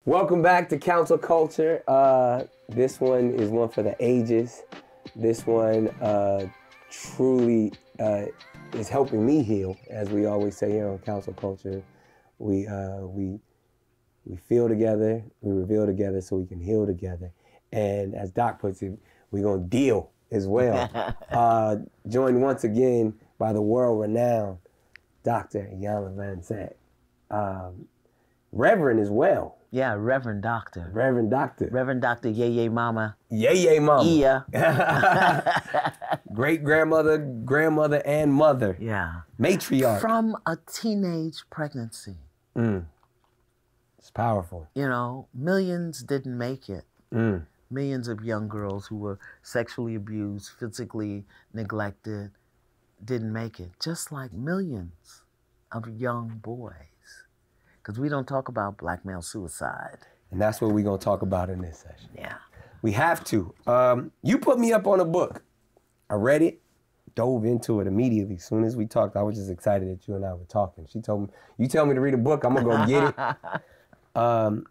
Welcome back to Counsel Culture. This one is one for the ages. This one truly is helping me heal, as we always say here on Counsel Culture. We feel together, we reveal together, so we can heal together. And as Doc puts it, we're gonna deal as well. Joined once again by the world-renowned Dr. Iyanla Vanzant, Reverend as well. Yeah, Reverend Doctor. Reverend Doctor. Reverend Doctor Yay Mama. Yay Mama. Yeah. Great grandmother, grandmother, and mother. Yeah. Matriarch. From a teenage pregnancy. It's powerful. You know, millions didn't make it. Millions of young girls who were sexually abused, physically neglected, didn't make it. Just like millions of young boys. Because we don't talk about black male suicide. And that's what we're going to talk about in this session. Yeah. We have to. You put me up on a book. I read it, dove into it immediately. As soon as we talked, I was just excited that you and I were talking. She told me, you tell me to read a book, I'm going to go get it.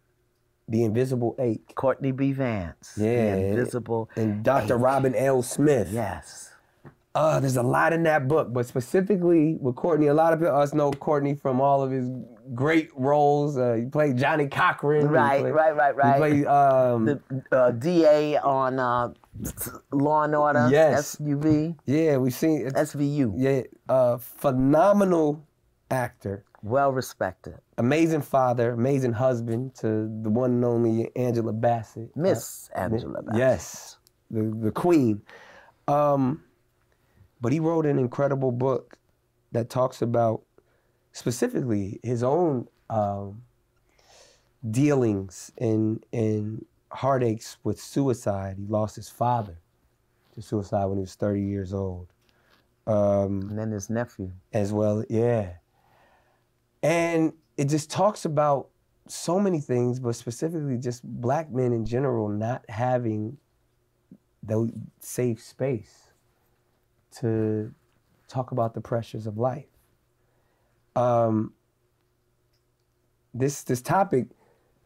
The Invisible Ache. Courtney B. Vance. Yeah. The Invisible And Dr. Ache. Robin L. Smith. Yes. There's a lot in that book, but specifically with Courtney, a lot of us know Courtney from all of his great roles. He played Johnny Cochran. Right. He played The DA on Law and Order. Yes. SUV. Yeah, we've seen SVU. Yeah, phenomenal actor. Well respected. Amazing father, amazing husband to the one and only Angela Bassett. Miss Angela Bassett. Yes, the queen. But he wrote an incredible book that talks about specifically his own dealings and heartaches with suicide. He lost his father to suicide when he was 30 years old. And then his nephew. As well, yeah. And it just talks about so many things, but specifically just black men in general not having the safe space to talk about the pressures of life. This topic,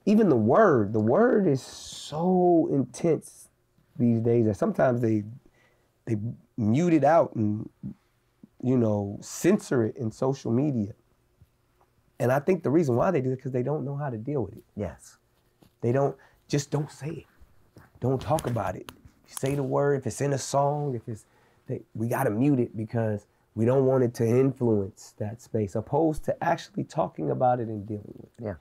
even the word is so intense these days that sometimes they mute it out and, you know, censor it in social media. And I think the reason why they do it is because they don't know how to deal with it. Yes. They don't say it. Don't talk about it. If you say the word, if it's in a song, we gotta mute it because we don't want it to influence that space, opposed to actually talking about it and dealing with it. Yeah.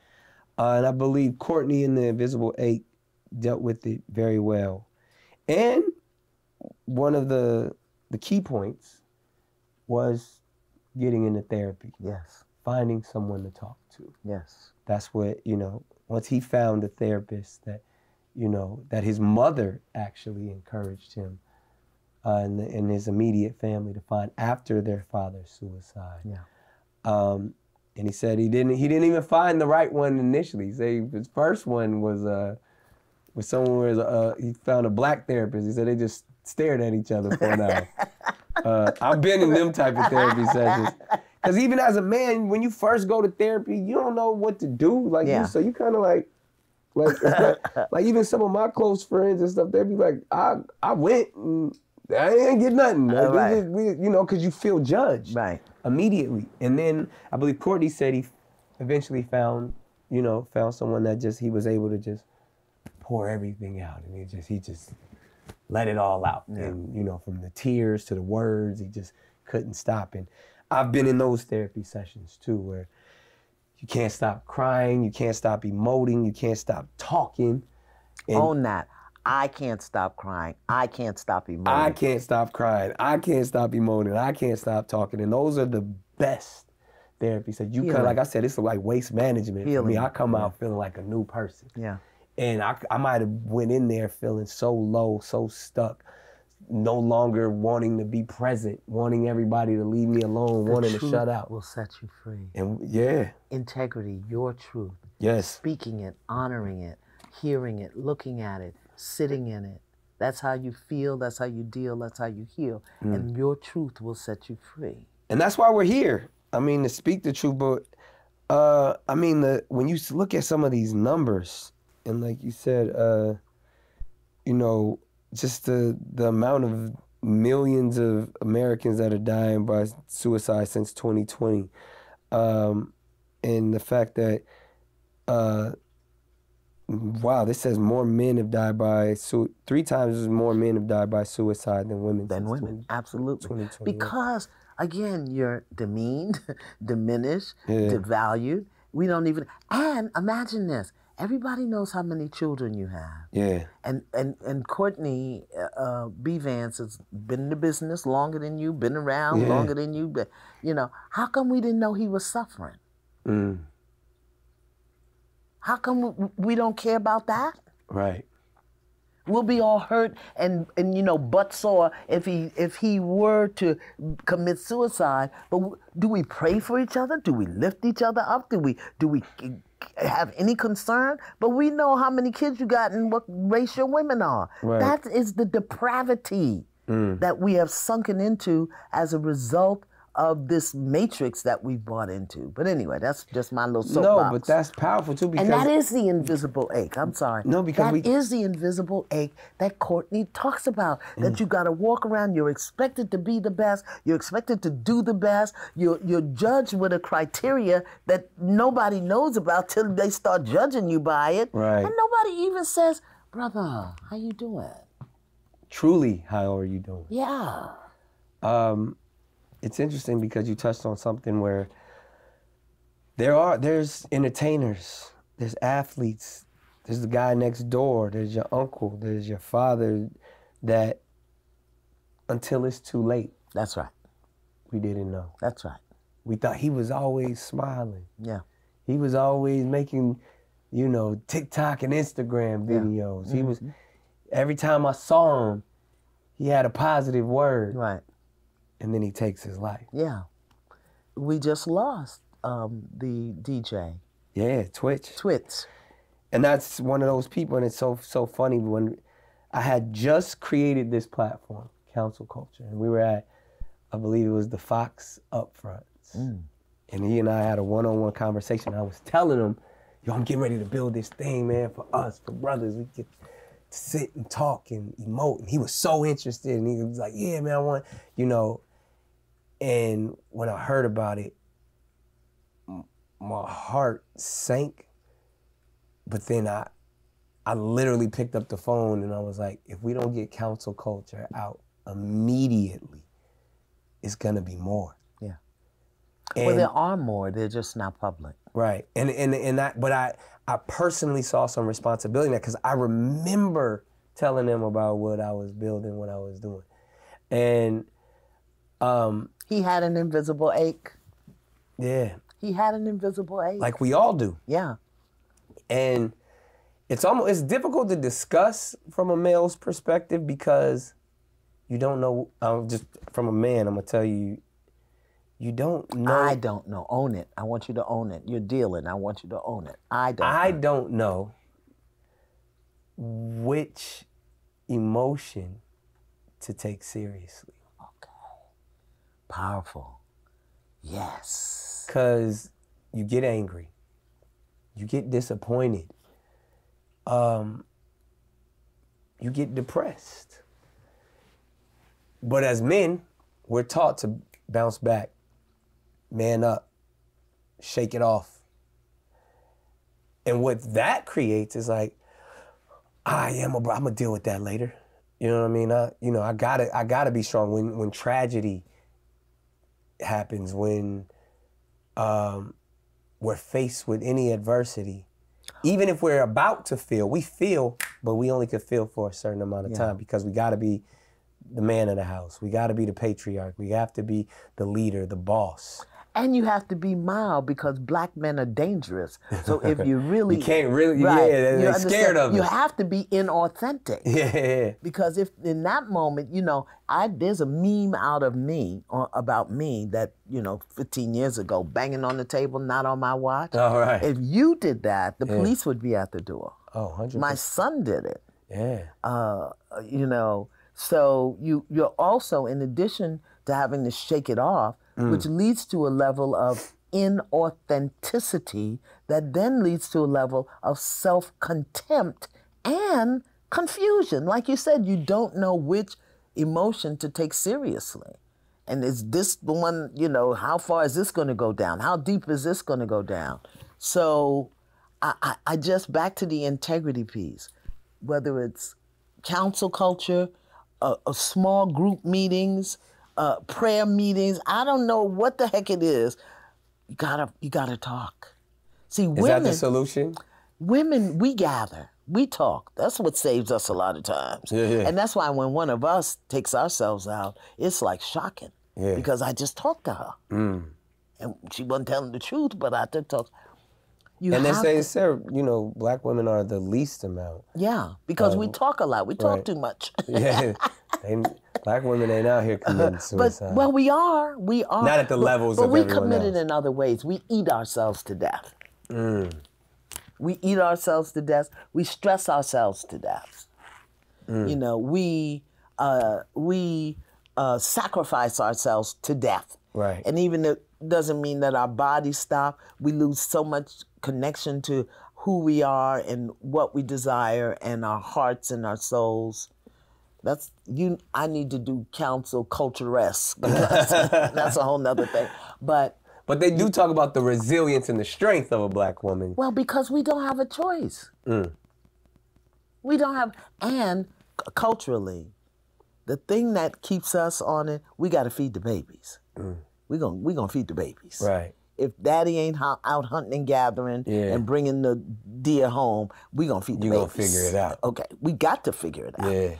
And I believe Courtney in The Invisible Ache dealt with it very well. And one of the key points was getting into therapy. Yes. Finding someone to talk to. Yes. That's what, you know, once he found a therapist that, you know, that his mother actually encouraged him and his immediate family to find after their father's suicide. Yeah. And he said he didn't even find the right one initially. He said his first one was someone where he found a black therapist. He said they just stared at each other for an hour. I've been in them type of therapy sessions. Because even as a man, when you first go to therapy, you don't know what to do. So you kind of like even some of my close friends and stuff, they'd be like, I went and I ain't get nothing. Right. You know, because you feel judged immediately. And then I believe Courtney said he eventually found someone that he was able to just pour everything out. And he just let it all out. Yeah. And, you know, from the tears to the words, he just couldn't stop. And I've been in those therapy sessions too, where you can't stop crying, you can't stop emoting, you can't stop talking. Own that. I can't stop crying. I can't stop emoting. I can't stop crying. I can't stop emoting. I can't stop talking. And those are the best therapies. So you like I said, it's like waste management for me. I come out feeling like a new person. Yeah. And I might have went in there feeling so low, so stuck, no longer wanting to be present, wanting everybody to leave me alone, wanting to shut out. Will set you free. And yeah. Integrity, your truth. Yes. Speaking it, honoring it, hearing it, looking at it, sitting in it. That's how you feel, that's how you deal, that's how you heal. And your truth will set you free. And that's why we're here. I mean, to speak the truth, but I mean, when you look at some of these numbers, And like you said, you know, just the amount of millions of Americans that are dying by suicide since 2020, and the fact that, wow, this says more men have died by 3 times more men have died by suicide than women. Absolutely. Because again, you're demeaned, diminished, devalued. We don't even. And imagine this. Everybody knows how many children you have. Yeah. And Courtney B. Vance has been in the business longer than you, been around longer than you. But, you know, how come we didn't know he was suffering? Mm. How come we don't care about that? Right. We'll be all hurt and you know, butt sore if he were to commit suicide. But do we pray for each other? Do we lift each other up? Do we have any concern? But we know how many kids you got and what race your women are. Right. That is the depravity that we have sunken into as a result of this matrix that we bought into. But anyway, that's just my little soapbox. No, but that's powerful too, because... And that is the invisible ache. I'm sorry. No, because that is the invisible ache that Courtney talks about, that you got to walk around. You're expected to be the best. You're expected to do the best. You're judged with a criteria that nobody knows about till they start judging you by it. Right. And nobody even says, brother, how you doing? Truly, how are you doing? Yeah. It's interesting because you touched on something where there's entertainers, there's athletes, there's the guy next door, there's your uncle, there's your father, that until it's too late. That's right. We didn't know. That's right. We thought he was always smiling. Yeah. He was always making, you know, TikTok and Instagram videos. Yeah. He was, every time I saw him, he had a positive word. Right. And then he takes his life. Yeah. We just lost the DJ. Yeah, Twitch. And that's one of those people, and it's so funny when I had just created this platform, Counsel Culture, and we were at, I believe it was the Fox Upfronts. And he and I had a one-on-one conversation. I was telling him, yo, I'm getting ready to build this thing, man, for us, for brothers. We get to sit and talk and emote. And he was so interested, and he was like, yeah, man, I want, you know. And when I heard about it, my heart sank. But then I literally picked up the phone and I was like, if we don't get Counsel Culture out immediately, it's gonna be more. Yeah. And, well, there are more. They're just not public. Right. But I personally saw some responsibility in that, because I remember telling them about what I was building, what I was doing. And he had an invisible ache. Yeah. He had an invisible ache. Like we all do. Yeah. And it's difficult to discuss from a male's perspective, because you don't know. Just from a man, I'm gonna tell you, you don't know. I don't know. Own it. I want you to own it. You're dealing. I want you to own it. I don't know which emotion to take seriously. Okay. Powerful. Yes. Because you get angry. You get disappointed. You get depressed. But as men, we're taught to bounce back, man up, shake it off. And what that creates is like, I'm gonna deal with that later. You know what I mean? I gotta be strong when tragedy happens, when we're faced with any adversity. Even if we're about to feel, we feel, but we only can feel for a certain amount of time, because we gotta be the man of the house. We gotta be the patriarch. We have to be the leader, the boss. And you have to be mild, because black men are dangerous. So if you really... you can't really, they're scared of it. You have to be inauthentic. Yeah. Because if in that moment, there's a meme out of me, about me that, 15 years ago, banging on the table, not on my watch. All right. If you did that, the police would be at the door. Oh, 100%. My son did it. Yeah. So you're also, in addition to having to shake it off, which leads to a level of inauthenticity that then leads to a level of self-contempt and confusion. Like you said, you don't know which emotion to take seriously. And is this the one, how far is this going to go down? How deep is this going to go down? So I just, back to the integrity piece, whether it's counsel culture, a small group meetings, prayer meetings, I don't know what the heck it is. You gotta talk. See, Is that the solution? Women, we gather, we talk. That's what saves us a lot of times. Yeah. And that's why when one of us takes ourselves out, it's like shocking. Yeah. Because I just talked to her. And she wasn't telling the truth, but I did talk. And they say, black women are the least amount. Yeah, because we talk a lot. We talk too much. Yeah. Black women ain't out here committing suicide. Well, we are. Not at the levels of everyone else. But we commit it in other ways. We eat ourselves to death. We eat ourselves to death. We stress ourselves to death. We sacrifice ourselves to death. Right. And even it doesn't mean that our bodies stop. We lose so much connection to who we are and what we desire and our hearts and our souls. I need to do counsel culture-esque. That's a whole nother thing. But they do talk about the resilience and the strength of a black woman. Well, because we don't have a choice. We don't have, and culturally, the thing that keeps us on it, we got to feed the babies. We gonna feed the babies. Right. If daddy ain't out hunting and gathering and bringing the deer home, we gonna feed the babies. You gonna figure it out. Okay, we got to figure it out. Yeah.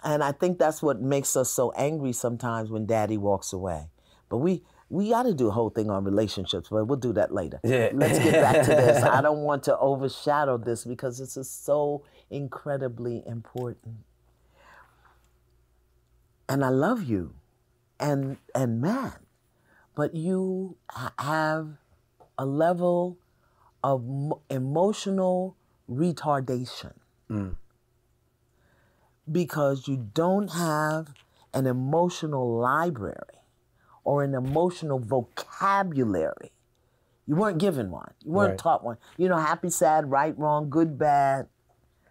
And I think that's what makes us so angry sometimes when daddy walks away. But we got to do a whole thing on relationships, but we'll do that later. Yeah. Let's get back to this. I don't want to overshadow this because this is so incredibly important. And I love you, and man, but you have a level of emotional retardation because you don't have an emotional library or an emotional vocabulary. You weren't given one. You weren't taught one. Happy, sad, right, wrong, good, bad,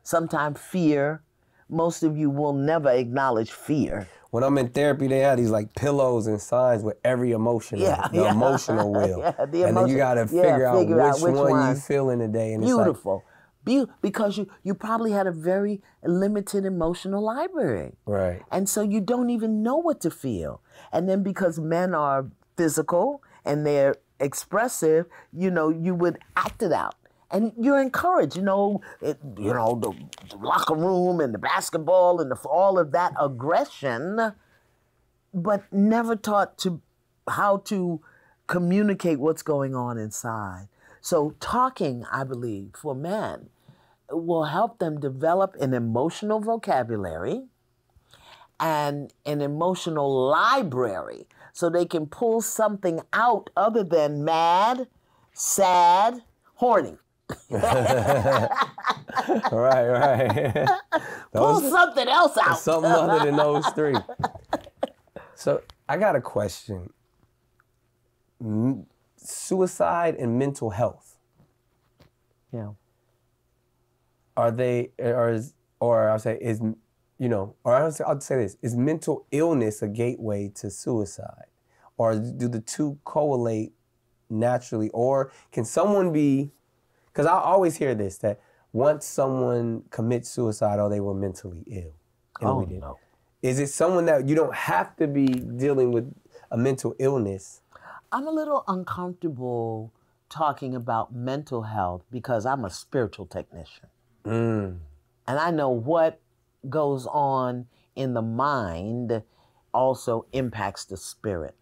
sometimes fear. Most of you will never acknowledge fear. When I'm in therapy, they have these like pillows and signs with every emotion, the emotional wheel. And then you got to figure out which one you feeling today. And beautiful. Because you probably had a very limited emotional library. Right. And so you don't even know what to feel. And then because men are physical and they're expressive, you would act it out. And you're encouraged, the locker room and the basketball and all of that aggression, but never taught how to communicate what's going on inside. So talking, I believe, for men will help them develop an emotional vocabulary and an emotional library so they can pull something out other than mad, sad, horny. Right. Pull something else out. Something other than those three. So I got a question. Suicide and mental health. Yeah. Are they, I'll say this, is mental illness a gateway to suicide? Or do the two correlate naturally? Or can someone be, because I always hear this, that once someone commits suicide, they were mentally ill. No. Is it someone that you don't have to be dealing with a mental illness? I'm a little uncomfortable talking about mental health because I'm a spiritual technician. And I know what goes on in the mind also impacts the spirit.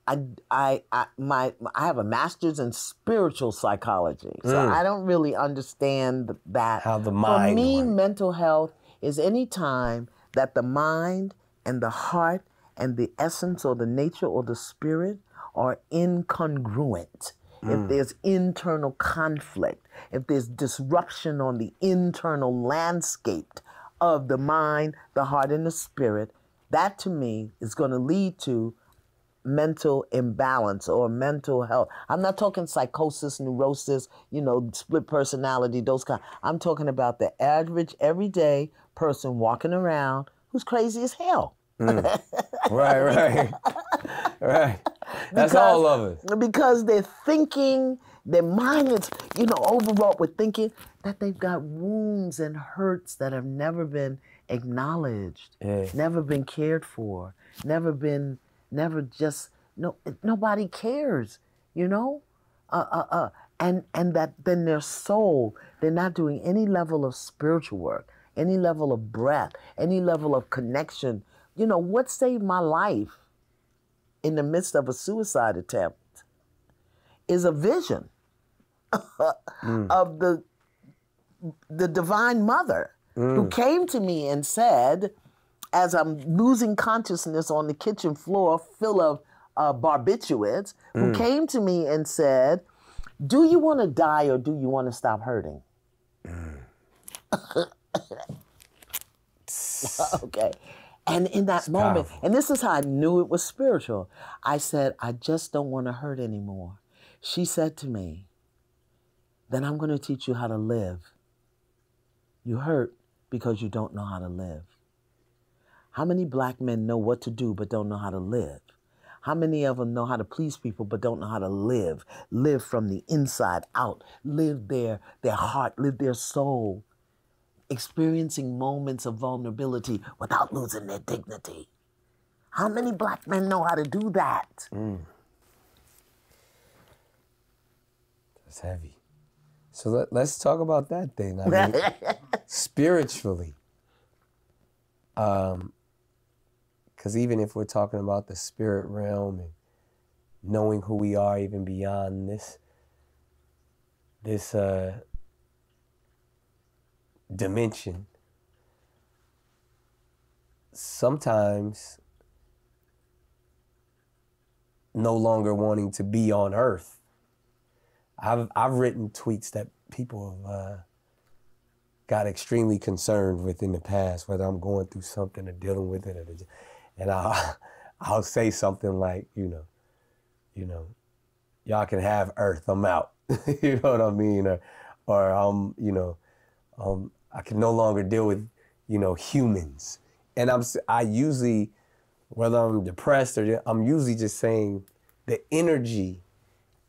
I have a master's in spiritual psychology, so I don't really understand that. How the mind For me, works. Mental health is any time that the mind and the heart and the essence or the nature or the spirit are incongruent. If there's internal conflict, if there's disruption on the internal landscape of the mind, the heart, and the spirit, that to me is going to lead to mental imbalance or mental health. I'm not talking psychosis, neurosis, split personality, those kind. I'm talking about the average, everyday person walking around who's crazy as hell. Right. Right. That's all of it. Because they're thinking, their mind is, overwrought with thinking that they've got wounds and hurts that have never been acknowledged, never been cared for, nobody cares, and that then their soul, they're not doing any level of spiritual work, any level of breath, any level of connection. What saved my life in the midst of a suicide attempt is a vision of the Divine Mother who came to me and said, as I'm losing consciousness on the kitchen floor full of barbiturates, who came to me and said, do you want to die or do you want to stop hurting? Okay. And in that moment, powerful. And this is how I knew it was spiritual, I said, I just don't want to hurt anymore. She said to me, then I'm going to teach you how to live. You hurt because you don't know how to live. How many black men know what to do but don't know how to live? How many of them know how to please people but don't know how to live? Live from the inside out. Live their heart, live their soul. Experiencing moments of vulnerability without losing their dignity. How many black men know how to do that? That's heavy. So let's talk about that then. I mean, spiritually. Because even if we're talking about the spirit realm and knowing who we are even beyond this dimension, sometimes no longer wanting to be on Earth. I've written tweets that people have got extremely concerned with in the past, whether I'm going through something or dealing with it, and I'll say something like, y'all can have Earth, I'm out. You know what I mean? Or I can no longer deal with, humans. And I usually, whether I'm depressed or I'm usually just saying the energy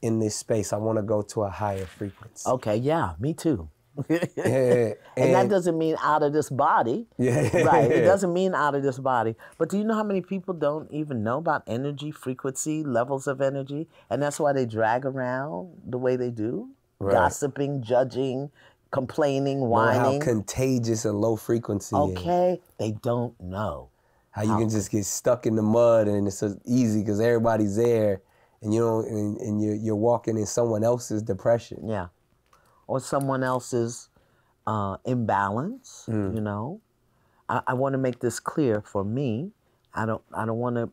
in this space, I want to go to a higher frequency. Okay, yeah, me too. And that doesn't mean out of this body. Right, it doesn't mean out of this body. But do you know how many people don't even know about energy, frequency, levels of energy? And that's why they drag around the way they do. Right. Gossiping, judging, complaining, whining. How contagious a low frequency is. Okay, they don't know. How you can just get stuck in the mud and it's so easy because everybody's there and you're walking in someone else's depression. Yeah. Or someone else's imbalance, I want to make this clear for me. I don't want to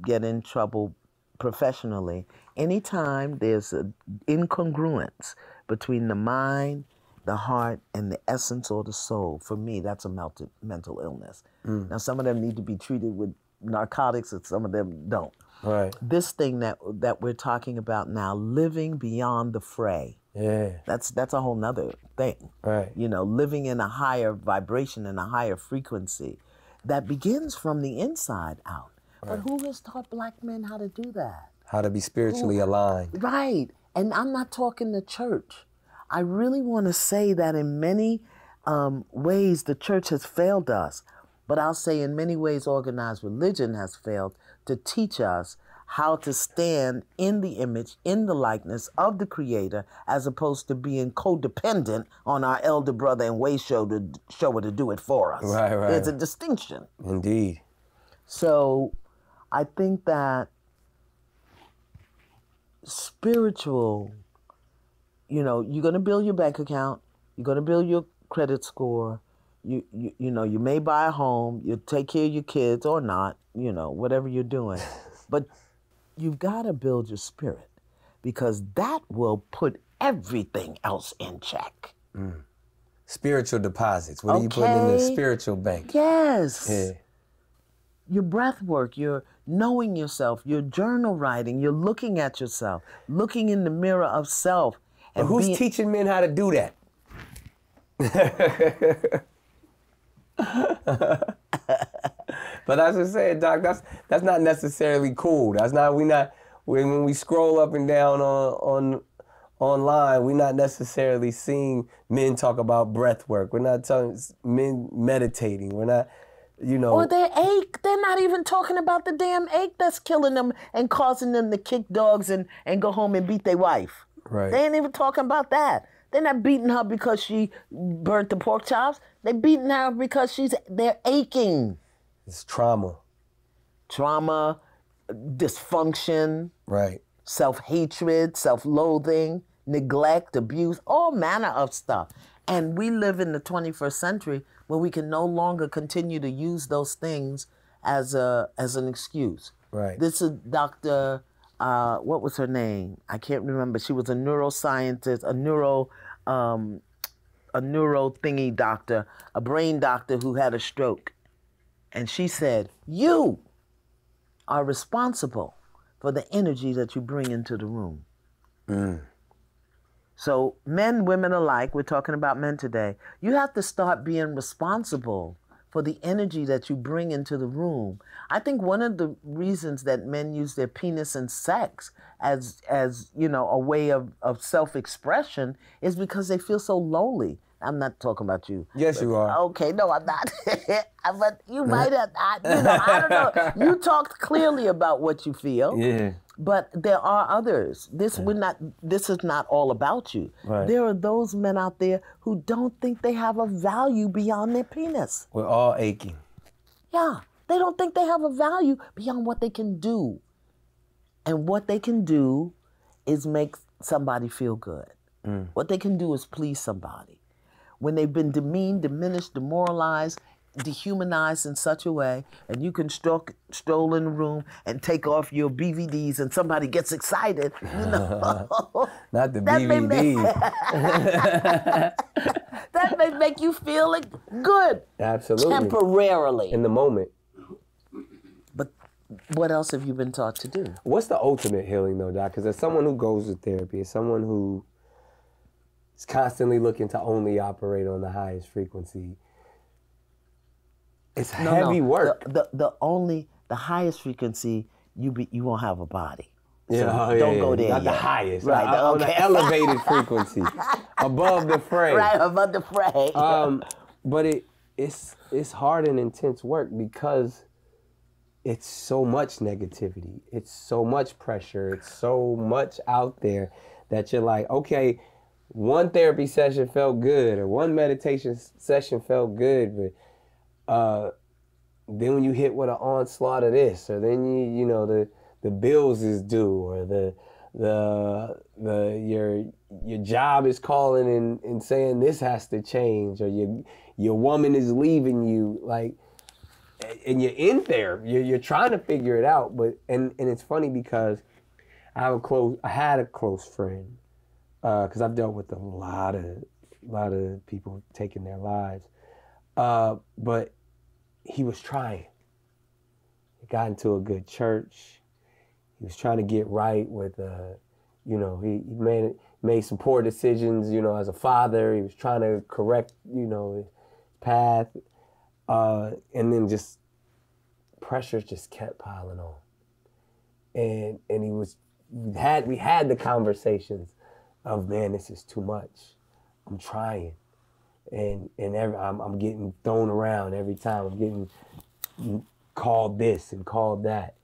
get in trouble professionally. Anytime there's an incongruence between the mind, the heart, and the essence or the soul, for me, that's a mental illness. Now, some of them need to be treated with narcotics and some of them don't. Right. This thing that we're talking about now, living beyond the fray. Yeah. That's a whole nother thing. Right. Living in a higher vibration and a higher frequency that begins from the inside out. Right. But who has taught black men how to do that? How to be spiritually aligned. Right. And I'm not talking the church. I really want to say that in many ways the church has failed us. But I'll say in many ways organized religion has failed to teach us how to stand in the image, in the likeness of the Creator, as opposed to being codependent on our elder brother and way show her to do it for us. Right. There's a distinction. Indeed. So I think that spiritual, you're going to build your bank account, you're going to build your credit score, you may buy a home, you take care of your kids or not, whatever you're doing. But you've got to build your spirit because that will put everything else in check. Spiritual deposits. What are you putting in the spiritual bank? Yes. Yeah. your breath work, you're knowing yourself, you're journal writing, you're looking at yourself, looking in the mirror of self. But who's teaching men how to do that? But that's what I'm saying, Doc. That's not necessarily cool. That's not when we scroll up and down online, we're not necessarily seeing men talk about breath work. We're not talking men meditating. We're not, Or their ache. They're not even talking about the damn ache that's killing them and causing them to kick dogs and go home and beat their wife. Right. They ain't even talking about that. They're not beating her because she burnt the pork chops. They're beating her because they're aching. It's trauma. Trauma, dysfunction. Right. Self-hatred, self-loathing, neglect, abuse, all manner of stuff. And we live in the 21st century where we can no longer continue to use those things as an excuse. Right. This is Dr. What was her name? I can't remember. She was a neuroscientist, a neuro thingy doctor, a brain doctor who had a stroke. And she said, you are responsible for the energy that you bring into the room. So men, women alike, we're talking about men today, you have to start being responsible for the energy that you bring into the room. I think one of the reasons that men use their penis and sex as a way of self-expression is because they feel so lonely. I'm not talking about you. Yes, you are. Okay, no, I'm not. But you might have not. I don't know. You talked clearly about what you feel. Yeah. But there are others. This is not all about you. Right. There are those men out there who don't think they have a value beyond their penis. We're all aching. Yeah. They don't think they have a value beyond what they can do. And what they can do is make somebody feel good. What they can do is please somebody. When they've been demeaned, diminished, demoralized, dehumanized in such a way, and you can stroll in the room and take off your BVDs and somebody gets excited, Not the BVD. That may make you feel like good. Absolutely. Temporarily. In the moment. But what else have you been taught to do? What's the ultimate healing though, Doc? Because as someone who goes to therapy, as someone who is constantly looking to only operate on the highest frequency, it's heavy work. The highest frequency, you won't have a body. Yeah, So don't go there Not yet. the highest. Right. On the elevated frequency. Above the fray. Right, above the fray. But it's hard and intense work because it's so much negativity. It's so much pressure. It's so much out there that you're like, okay, one therapy session felt good or one meditation session felt good, but then when you hit with an onslaught of this, or then the bills is due, or your job is calling and saying this has to change, or your woman is leaving you, like, and you're in there, you're trying to figure it out, but and it's funny because I had a close friend, because I've dealt with a lot of people taking their lives, but he was trying. He got into a good church. He was trying to get right with, he made some poor decisions, as a father. He was trying to correct, his path. And then just pressure just kept piling on. And we had the conversations of, man, this is too much. I'm trying. And I'm getting thrown around every time. I'm getting called this and called that.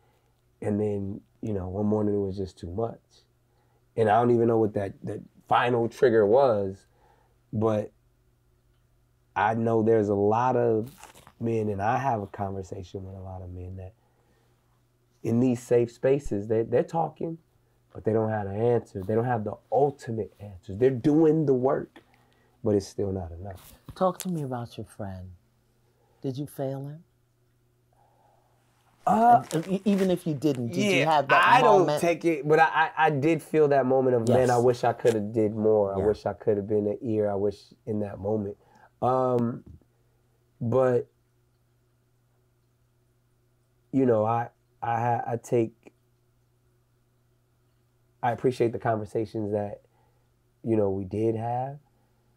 And then, one morning it was just too much. And I don't even know what that final trigger was, but I know there's a lot of men, and I have a conversation with a lot of men that in these safe spaces, they're talking, but they don't have the answer. They don't have the ultimate answers. They're doing the work, but it's still not enough. Talk to me about your friend. Did you fail him? Even if you didn't, did you have that moment? I don't take it, but I did feel that moment of, man, I wish I could have did more. I wish I could have been an ear. I wish in that moment. But you know, I appreciate the conversations that, you know, we did have.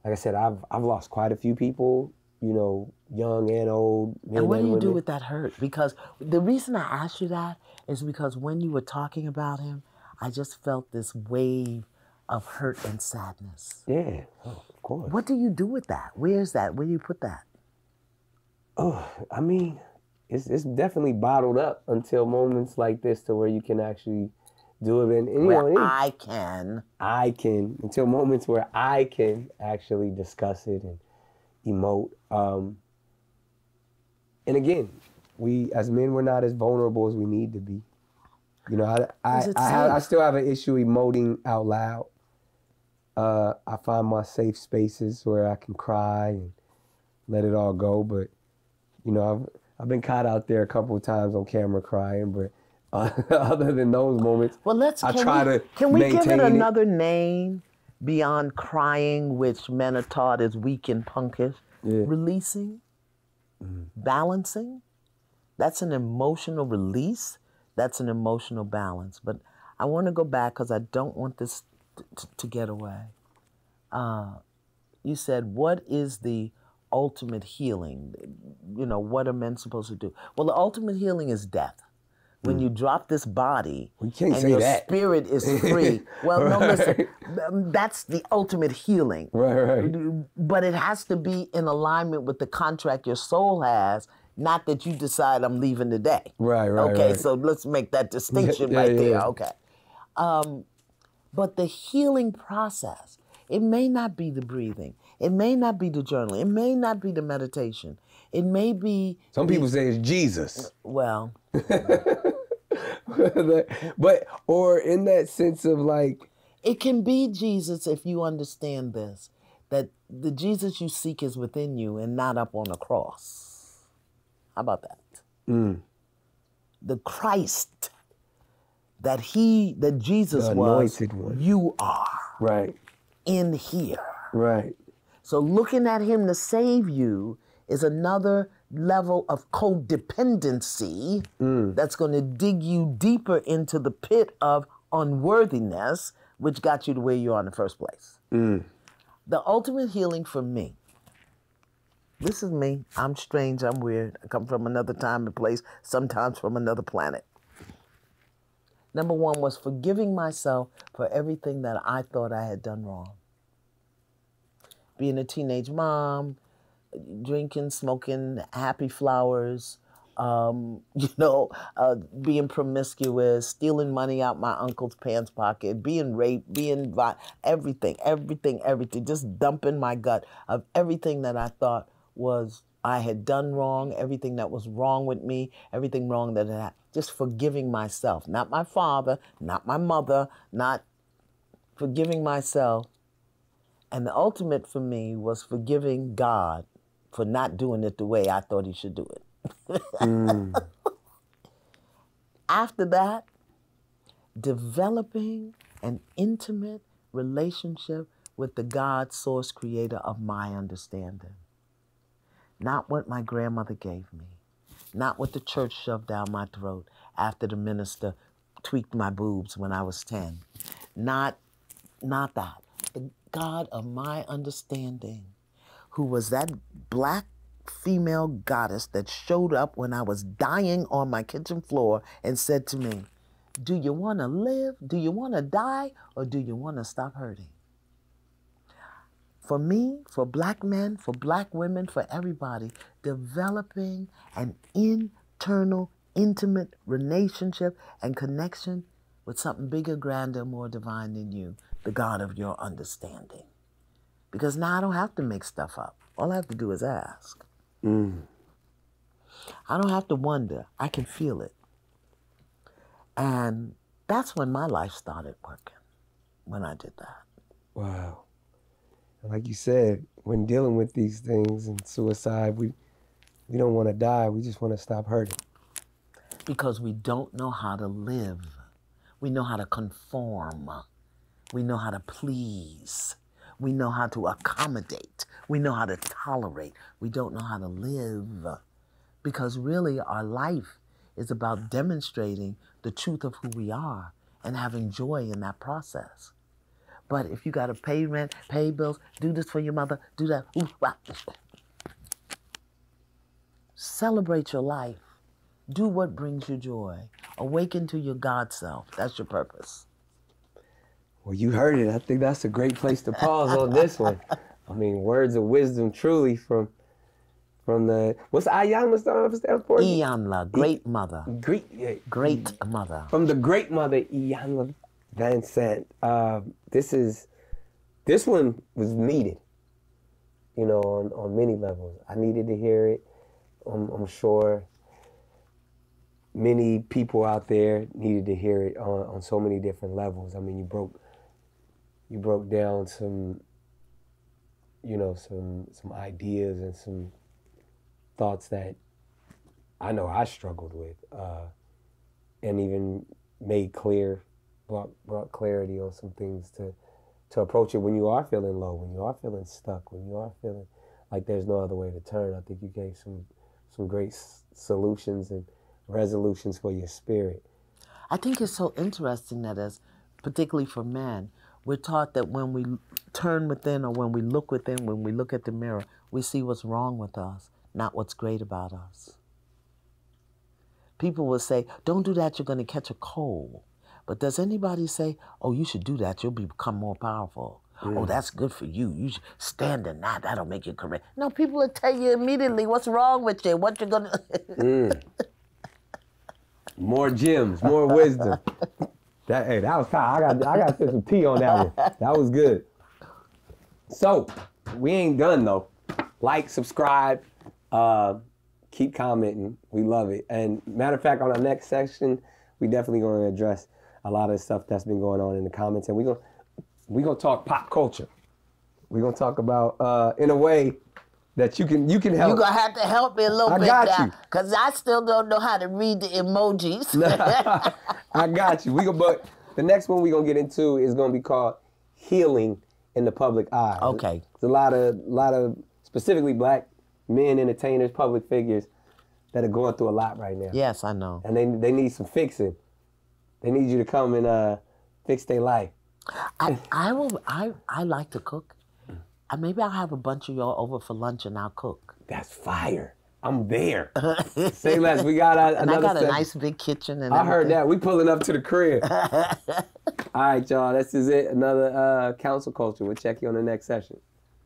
Like I said, I've lost quite a few people, you know, young and old, men And what do and you do women. with that hurt? Because the reason I asked you that is because when you were talking about him, I just felt this wave of hurt and sadness. Yeah, oh, of course. What do you do with that? Where's that? Where do you put that? Oh, I mean, it's definitely bottled up until moments like this to where you can actually do it. And you Where know, I can. until moments where I can actually discuss it and emote. And again, we as men, we're not as vulnerable as we need to be. You know, I still have an issue emoting out loud. I find my safe spaces where I can cry and let it all go. But you know, I've been caught out there a couple of times on camera crying. But other than those moments, Well, can we give it another name beyond crying, which men are taught is weak and punkish? Yeah. Releasing, balancing. That's an emotional release. That's an emotional balance. But I want to go back because I don't want this to get away. You said, what is the ultimate healing? You know, what are men supposed to do? Well, the ultimate healing is death. When you drop this body and your spirit is free. Well, no, listen, that's the ultimate healing. Right. But it has to be in alignment with the contract your soul has, not that you decide I'm leaving today. Right. Okay, so let's make that distinction there. Yeah. Okay. But the healing process, it may not be the breathing. It may not be the journaling. It may not be the meditation. It may be... Some people say it's Jesus. Well... But, or in that sense of like... It can be Jesus if you understand this, that the Jesus you seek is within you and not up on a cross. How about that? The Christ that Jesus was, one. You are. Right. In here. Right. So looking at him to save you is another level of codependency that's going to dig you deeper into the pit of unworthiness, which got you to where you are in the first place. The ultimate healing for me, this is me, I'm strange, I'm weird, I come from another time and place, sometimes from another planet. Number one was forgiving myself for everything that I thought I had done wrong. Being a teenage mom, drinking, smoking, happy flowers, being promiscuous, stealing money out my uncle's pants pocket, being raped, everything, just dumping my gut of everything that I thought was I had done wrong, everything that was wrong with me, everything wrong that had happened. Just forgiving myself, not my father, not my mother, not forgiving myself. And the ultimate for me was forgiving God for not doing it the way I thought he should do it. After that, developing an intimate relationship with the God, source, creator of my understanding. Not what my grandmother gave me. Not what the church shoved down my throat after the minister tweaked my boobs when I was 10. Not that. The God of my understanding, who was that black female goddess that showed up when I was dying on my kitchen floor and said to me, do you want to live? Do you want to die? Or do you want to stop hurting? For me, for black men, for black women, for everybody, developing an internal, intimate relationship and connection with something bigger, grander, more divine than you, the God of your understanding. Because now I don't have to make stuff up. All I have to do is ask. I don't have to wonder. I can feel it. And that's when my life started working, when I did that. Wow. Like you said, when dealing with these things and suicide, we don't want to die. We just want to stop hurting. Because we don't know how to live. We know how to conform. We know how to please. We know how to accommodate. We know how to tolerate. We don't know how to live. Because really our life is about demonstrating the truth of who we are and having joy in that process. But if you got to pay rent, pay bills, do this for your mother, do that, ooh, wow. Celebrate your life. Do what brings you joy. Awaken to your God self. That's your purpose. Well, you heard it. I think that's a great place to pause on this one. I mean, words of wisdom truly from the, what's Iyanla stand for? Iyanla, great mother. Great mother. From the great mother, Iyanla Vanzant. This one was needed, you know, on many levels. I needed to hear it. I'm sure many people out there needed to hear it on so many different levels. I mean, you broke down some, you know, some ideas and some thoughts that I know I struggled with, and even brought clarity on some things to approach it when you are feeling low, when you are feeling stuck, when you are feeling like there's no other way to turn. I think you gave some great solutions and resolutions for your spirit. I think it's so interesting that, as particularly for men, we're taught that when we turn within, or when we look within, when we look at the mirror, we see what's wrong with us, not what's great about us. People will say, don't do that, you're going to catch a cold. But does anybody say, oh, you should do that, you'll become more powerful? Oh, that's good for you. You should stand in that. That'll make you correct. No, people will tell you immediately what's wrong with you, what you're going to... More gems, more wisdom. That was kind. I got to put some tea on that one. That was good. So, we ain't done though. Like, subscribe, keep commenting. We love it. And matter of fact, on our next section, we definitely going to address a lot of the stuff that's been going on in the comments, and we're gonna talk pop culture. We're gonna talk about in a way that you can help. You're gonna have to help me a little bit got now, you. because I still don't know how to read the emojis. I got you. But the next one we're gonna get into is gonna be called healing in the public eye. Okay. There's a lot of specifically black men, entertainers, public figures that are going through a lot right now. Yes, I know. And they need some fixing. They need you to come and fix their life. I like to cook. Maybe I'll have a bunch of y'all over for lunch and I'll cook. That's fire. I'm there. Say less. We got another And I got a segment. nice big kitchen and I everything. heard that. We pulling up to the crib. All right, y'all. This is it. Another Counsel Culture. We'll check you on the next session.